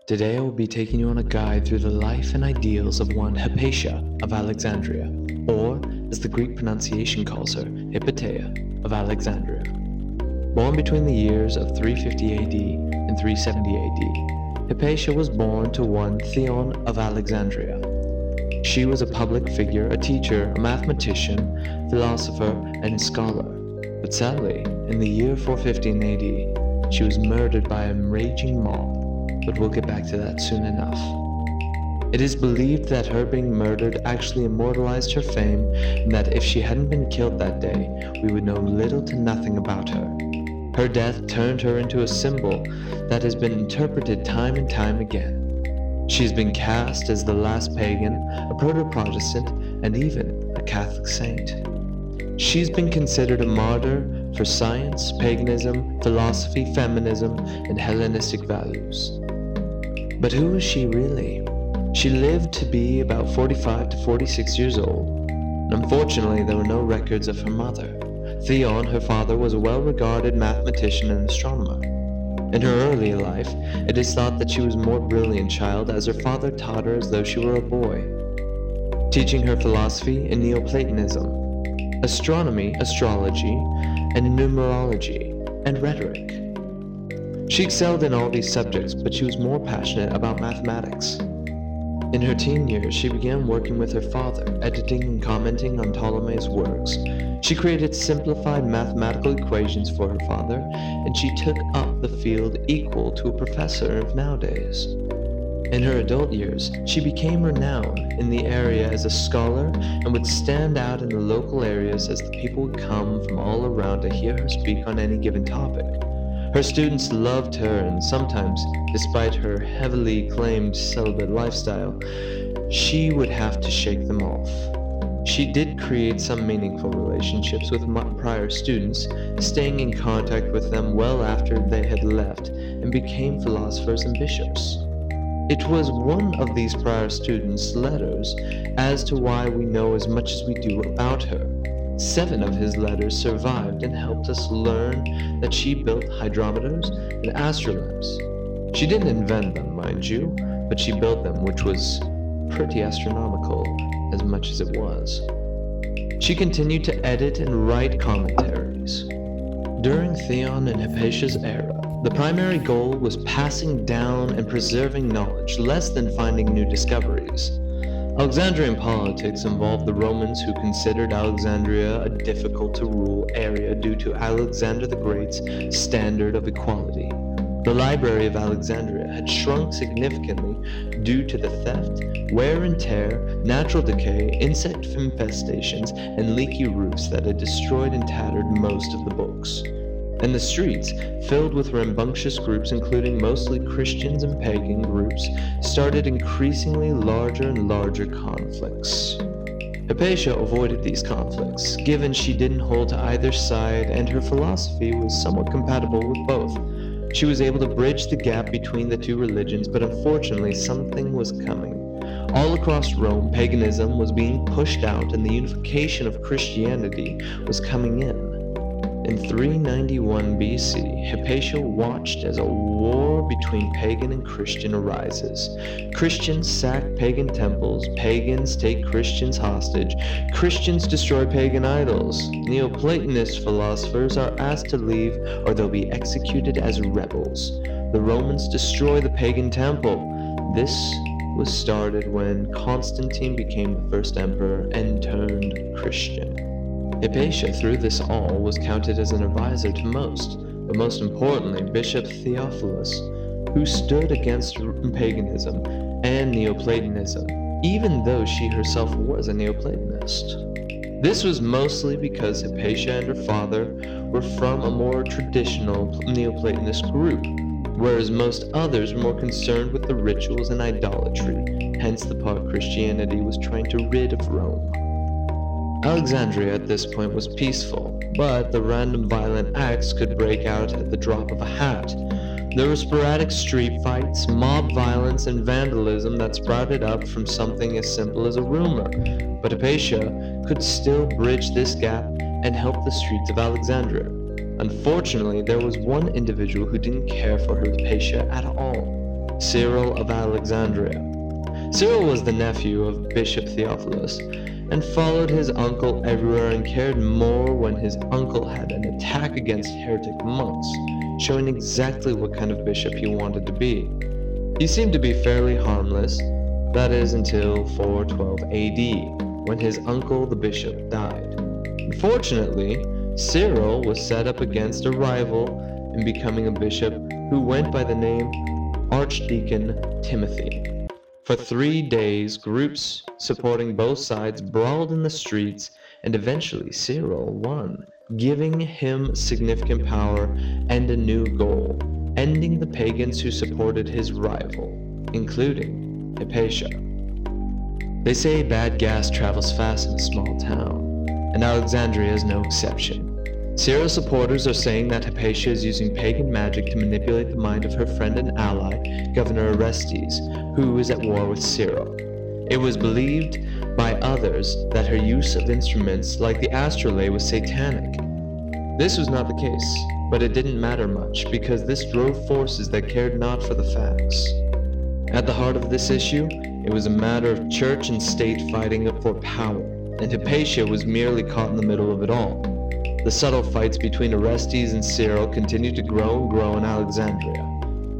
Today I will be taking you on a guide through the life and ideals of one Hypatia of Alexandria, or as the Greek pronunciation calls her, Hypatia of Alexandria. Born between the years of 350 AD and 370 AD, Hypatia was born to one Theon of Alexandria. She was a public figure, a teacher, a mathematician, philosopher, and scholar. But sadly, in the year 415 AD, she was murdered by a raging mob. But we'll get back to that soon enough. It is believed that her being murdered actually immortalized her fame, and that if she hadn't been killed that day, we would know little to nothing about her. Her death turned her into a symbol that has been interpreted time and time again. She's been cast as the last pagan, a proto-Protestant, and even a Catholic saint. She's been considered a martyr for science, paganism, philosophy, feminism, and Hellenistic values. But who was she really? She lived to be about 45 to 46 years old. And unfortunately, there were no records of her mother. Theon, her father, was a well-regarded mathematician and astronomer. In her early life, it is thought that she was a more brilliant child, as her father taught her as though she were a boy, teaching her philosophy and Neoplatonism, astronomy, astrology, and numerology, and rhetoric. She excelled in all these subjects, but she was more passionate about mathematics. In her teen years, she began working with her father, editing and commenting on Ptolemy's works. She created simplified mathematical equations for her father, and she took up the field equal to a professor of nowadays. In her adult years, she became renowned in the area as a scholar and would stand out in the local areas as the people would come from all around to hear her speak on any given topic. Her students loved her, and sometimes, despite her heavily claimed celibate lifestyle, she would have to shake them off. She did create some meaningful relationships with prior students, staying in contact with them well after they had left and became philosophers and bishops. It was one of these prior students' letters as to why we know as much as we do about her. 7 of his letters survived and helped us learn that she built hydrometers and astrolabes. She didn't invent them, mind you, but she built them, which was pretty astronomical as much as it was. She continued to edit and write commentaries. During Theon and Hypatia's era, the primary goal was passing down and preserving knowledge, less than finding new discoveries. Alexandrian politics involved the Romans, who considered Alexandria a difficult-to-rule area due to Alexander the Great's standard of equality. The Library of Alexandria had shrunk significantly due to the theft, wear and tear, natural decay, insect infestations, and leaky roofs that had destroyed and tattered most of the books. And the streets, filled with rambunctious groups including mostly Christians and pagan groups, started increasingly larger and larger conflicts. Hypatia avoided these conflicts, given she didn't hold to either side and her philosophy was somewhat compatible with both. She was able to bridge the gap between the two religions, but unfortunately something was coming. All across Rome, paganism was being pushed out and the unification of Christianity was coming in. In 391 BC, Hypatia watched as a war between pagan and Christian arises. Christians sack pagan temples, pagans take Christians hostage, Christians destroy pagan idols. Neoplatonist philosophers are asked to leave or they'll be executed as rebels. The Romans destroy the pagan temple. This was started when Constantine became the first emperor and turned Christian. Hypatia, through this all, was counted as an advisor to most, but most importantly, Bishop Theophilus, who stood against paganism and Neoplatonism, even though she herself was a Neoplatonist. This was mostly because Hypatia and her father were from a more traditional Neoplatonist group, whereas most others were more concerned with the rituals and idolatry, hence the part Christianity was trying to rid of Rome. Alexandria at this point was peaceful, but the random violent acts could break out at the drop of a hat. There were sporadic street fights, mob violence, and vandalism that sprouted up from something as simple as a rumor, but Hypatia could still bridge this gap and help the streets of Alexandria. Unfortunately, there was one individual who didn't care for Hypatia at all. Cyril of Alexandria. Cyril was the nephew of Bishop Theophilus and followed his uncle everywhere and cared more when his uncle had an attack against heretic monks, showing exactly what kind of bishop he wanted to be. He seemed to be fairly harmless, that is until 412 AD, when his uncle the bishop died. Unfortunately, Cyril was set up against a rival in becoming a bishop who went by the name Archdeacon Timothy. For 3 days, groups supporting both sides brawled in the streets, and eventually Cyril won, giving him significant power and a new goal, ending the pagans who supported his rival, including Hypatia. They say bad gas travels fast in a small town, and Alexandria is no exception. Cyril's supporters are saying that Hypatia is using pagan magic to manipulate the mind of her friend and ally, Governor Orestes, who is at war with Cyril. It was believed by others that her use of instruments like the astrolabe was satanic. This was not the case, but it didn't matter much because this drove forces that cared not for the facts. At the heart of this issue, it was a matter of church and state fighting for power, and Hypatia was merely caught in the middle of it all. The subtle fights between Orestes and Cyril continued to grow and grow in Alexandria.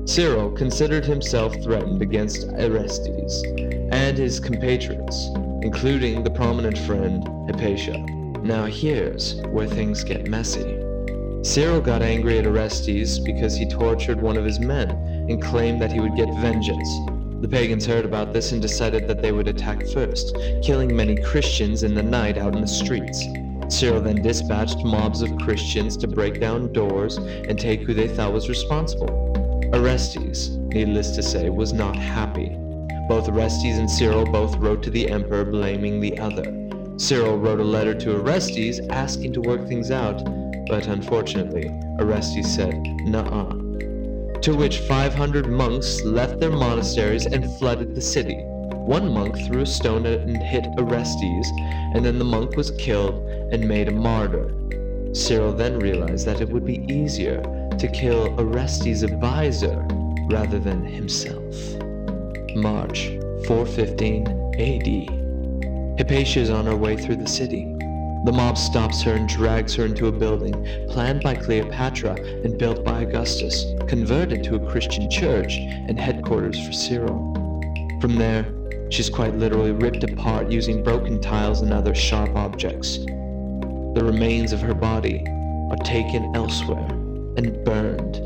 Cyril considered himself threatened against Orestes and his compatriots, including the prominent friend Hypatia. Now here's where things get messy. Cyril got angry at Orestes because he tortured one of his men and claimed that he would get vengeance. The pagans heard about this and decided that they would attack first, killing many Christians in the night out in the streets. Cyril then dispatched mobs of Christians to break down doors and take who they thought was responsible. Orestes, needless to say, was not happy. Both Orestes and Cyril both wrote to the emperor blaming the other. Cyril wrote a letter to Orestes asking to work things out, but unfortunately, Orestes said, "Nuh-uh." To which 500 monks left their monasteries and flooded the city. One monk threw a stone and hit Orestes, and then the monk was killed and made a martyr. Cyril then realized that it would be easier to kill Orestes' advisor rather than himself. March 415 AD. Hypatia is on her way through the city. The mob stops her and drags her into a building planned by Cleopatra and built by Augustus, converted to a Christian church and headquarters for Cyril. From there, she's quite literally ripped apart using broken tiles and other sharp objects. The remains of her body are taken elsewhere and burned.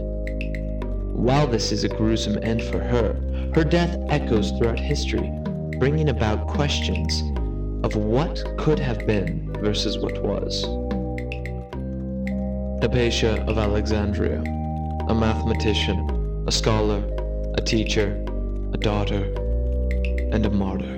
While this is a gruesome end for her, her death echoes throughout history, bringing about questions of what could have been versus what was. Hypatia of Alexandria, a mathematician, a scholar, a teacher, a daughter, and a martyr.